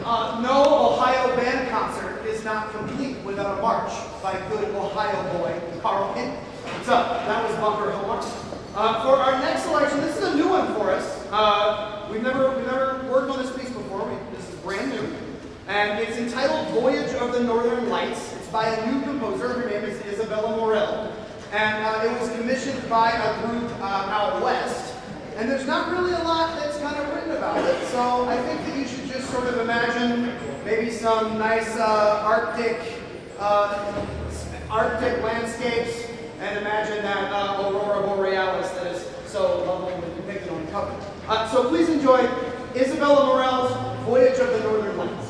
No Ohio band concert is not complete without a march by good Ohio boy, Karl. So that was Bunker Hill March. For our next selection, this is a new one for us. We've never worked on this piece before. This is brand new. And it's entitled Voyage of the Northern Lights. It's by a new composer. Her name is Isabella Morrill. And it was commissioned by a group out west. And there's not really a lot that's kind of written about it. So I think that you should just sort of imagine maybe some nice Arctic landscapes, and imagine that aurora borealis that is so lovely depicted on the cover. So please enjoy Isabella Morrill's Voyage of the Northern Lights.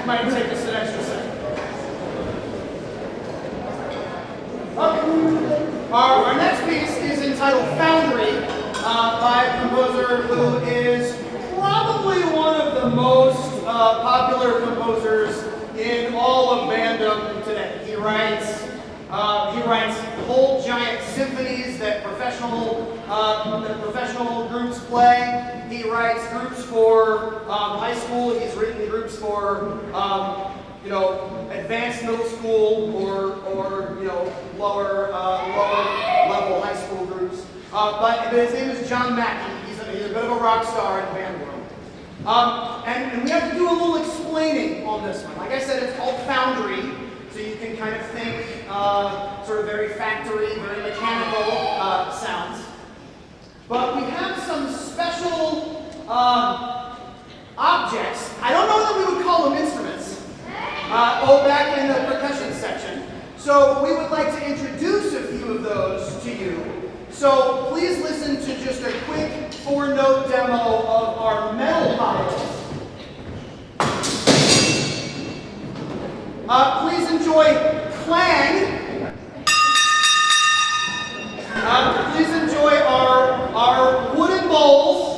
might take us an extra second. Okay. Our next piece is entitled Foundry by a composer who is probably one of the most popular composers in all of bandom today. He writes whole giant symphonies that professional groups play. He writes groups for high school. He's written groups for advanced middle school or lower level high school groups. But his name is John Mackey. He's a bit of a rock star in the band world. And we have to do a little explaining on this one. Like I said, it's called Foundry, so you can kind of think sort of very factory, very mechanical sounds. But we have some special objects. I don't know that we would call them instruments. Back in the percussion section. So we would like to introduce a few of those to you. So please listen to just a quick 4-note demo of our metal piles. Please enjoy clang. Please enjoy our wooden bowls.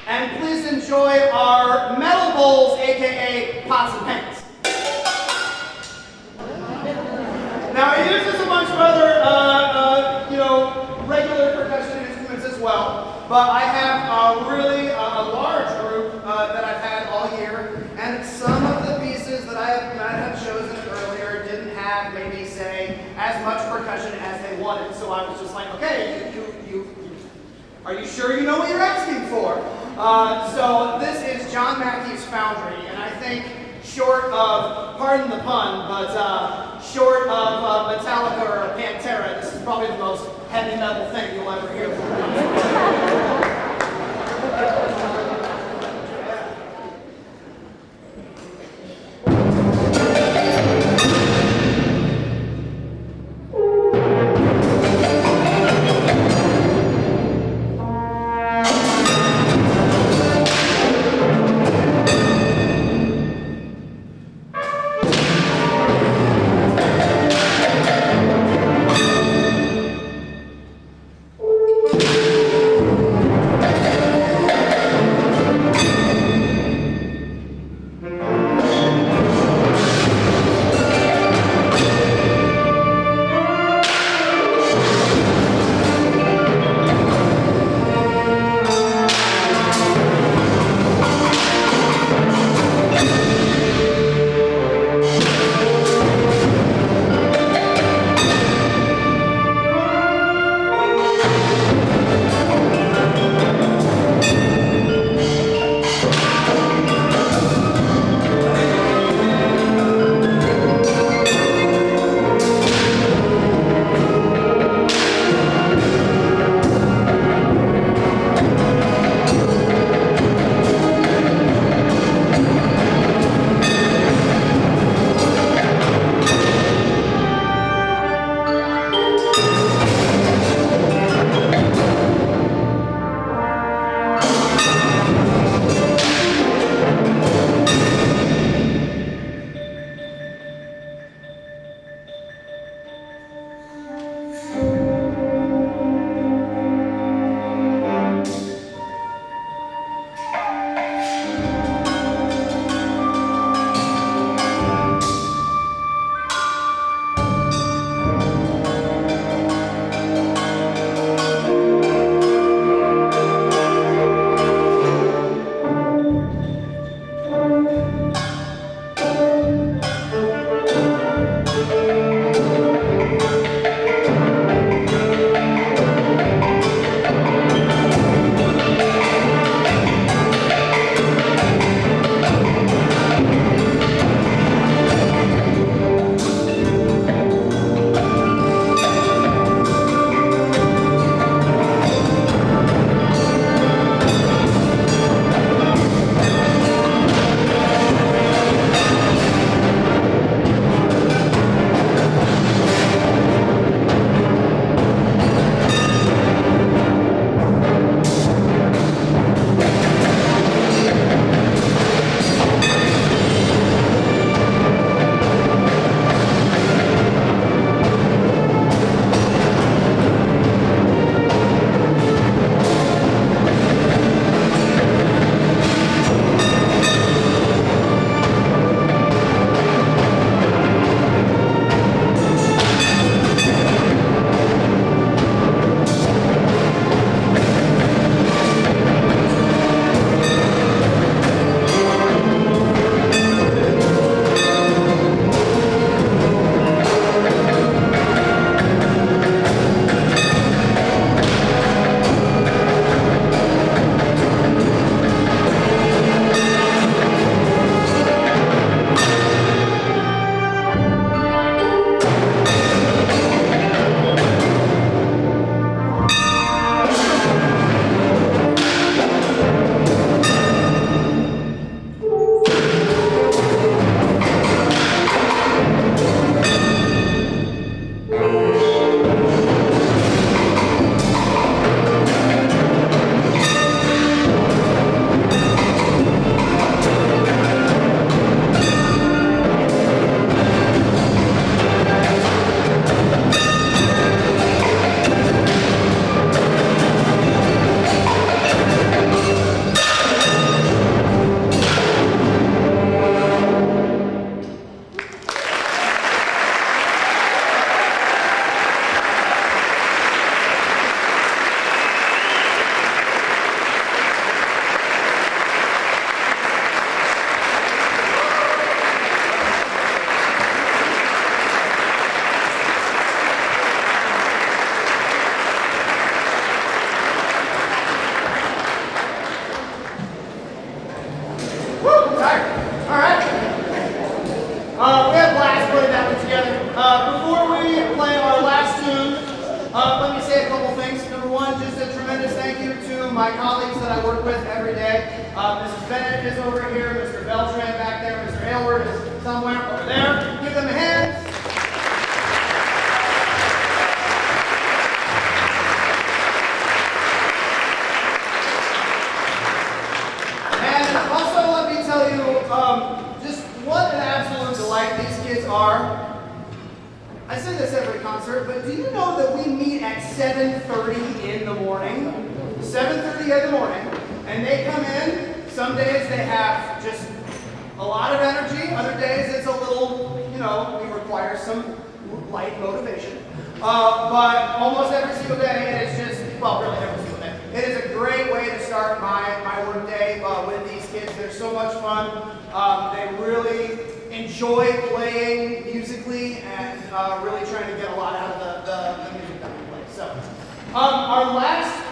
And please enjoy our metal bowls, aka pots and pans. Now it uses a bunch of other, regular percussion instruments as well, but I have a really large group that I've had all year, and some of the pieces that I might have chosen earlier didn't have, maybe say, as much percussion as they wanted. So I was just like, okay, are you sure you know what you're asking for? So this is John Mackey's Foundry, and I think short of, pardon the pun, but short of Metallica or Pantera, this is probably the most heavy metal thing you'll ever hear from me. thank you to my colleagues that I work with every day. Mrs. Bennett is over here, Mr. Beltran back there, Mr. Aylward is somewhere over there. Give them a hand. And also let me tell you just what an absolute delight these kids are. I say this every concert, but do you know that we meet at 7:30 in the morning? 7:30 in the morning, and they come in. Some days they have just a lot of energy. Other days it's a little, we require some light motivation. But almost every single day it is just, well, really every single day. It is a great way to start my work day with these kids. They're so much fun. They really enjoy playing musically and really trying to get a lot out of the music that we play. So, our last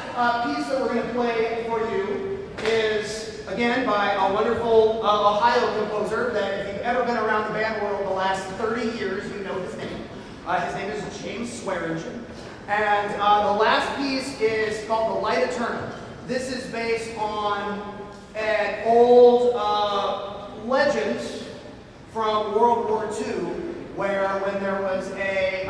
piece that we're going to play for you is, again, by a wonderful Ohio composer that if you've ever been around the band world the last 30 years, you know his name. His name is James Swearingen. And the last piece is called The Light Eternal. This is based on an old legend from World War II, where when there was a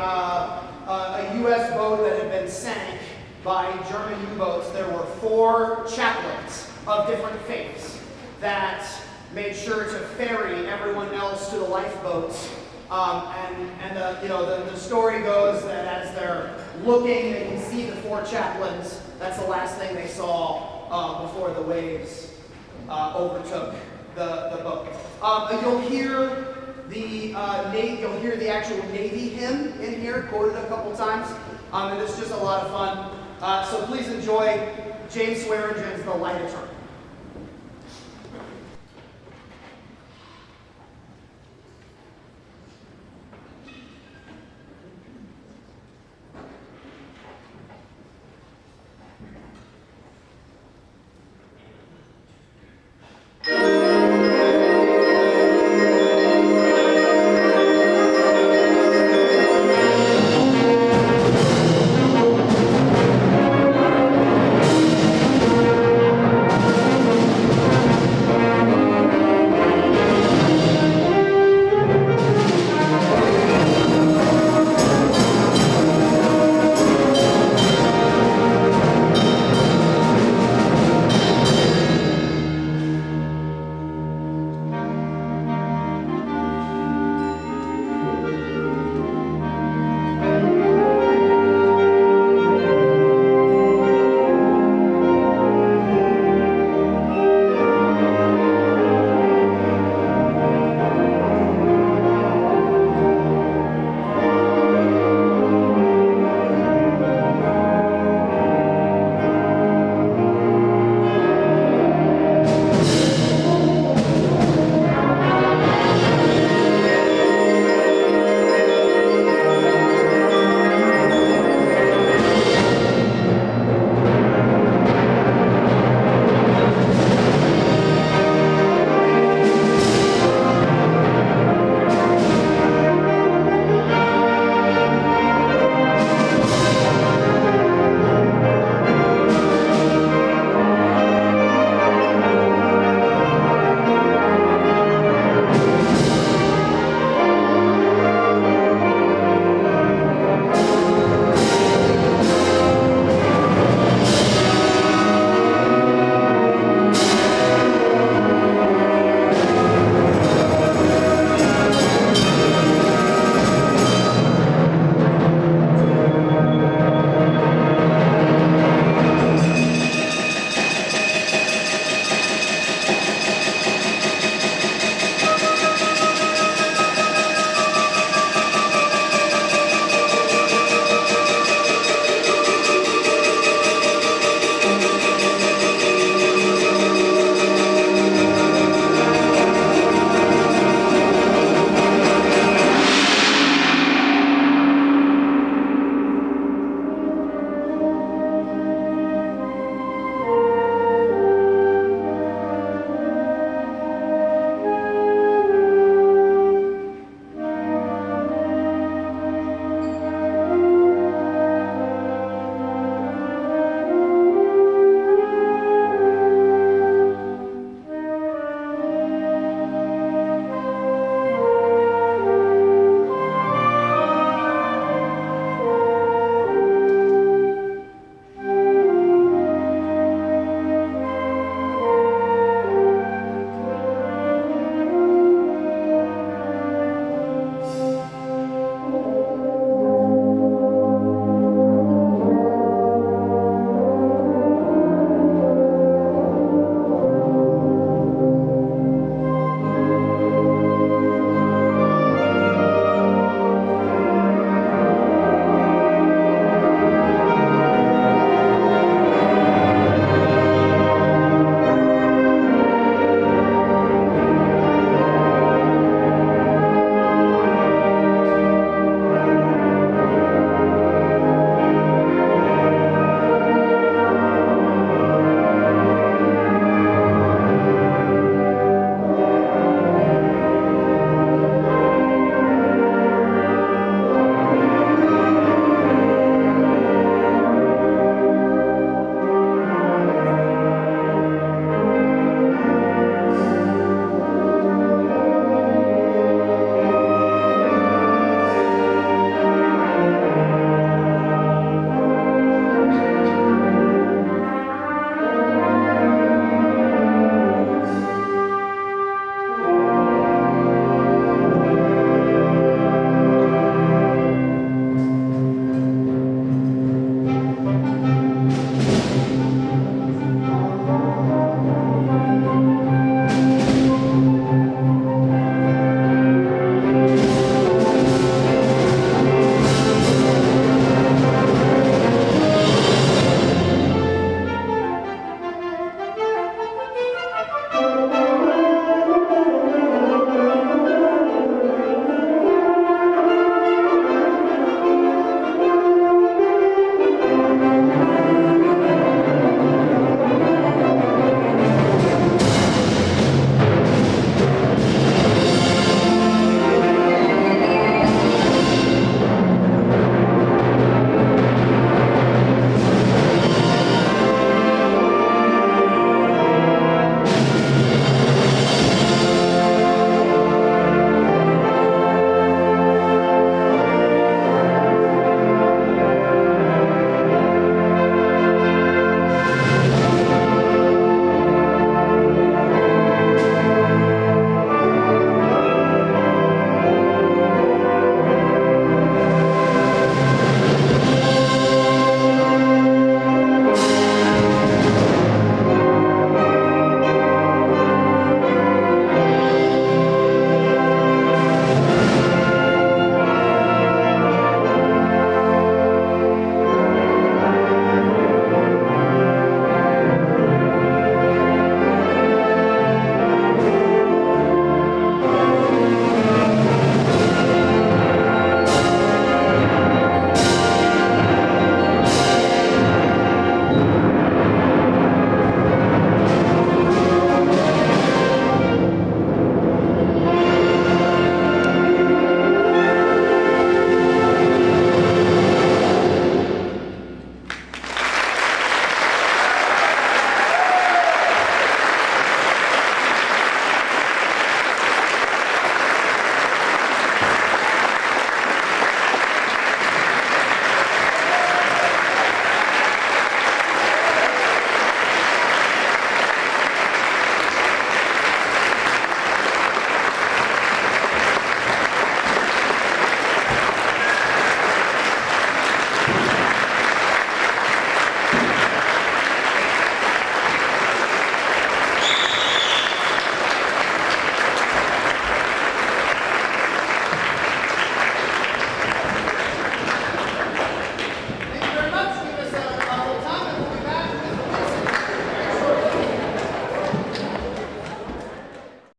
U.S. boat that had been sank by German U-boats, there were 4 chaplains of different faiths that made sure to ferry everyone else to the lifeboats. And the story goes that as they're looking, they can see the 4 chaplains. That's the last thing they saw before the waves overtook the boat. You'll hear the actual Navy hymn in here, quoted a couple times, and it's just a lot of fun. So please enjoy James Swearingen's The Light Eternal.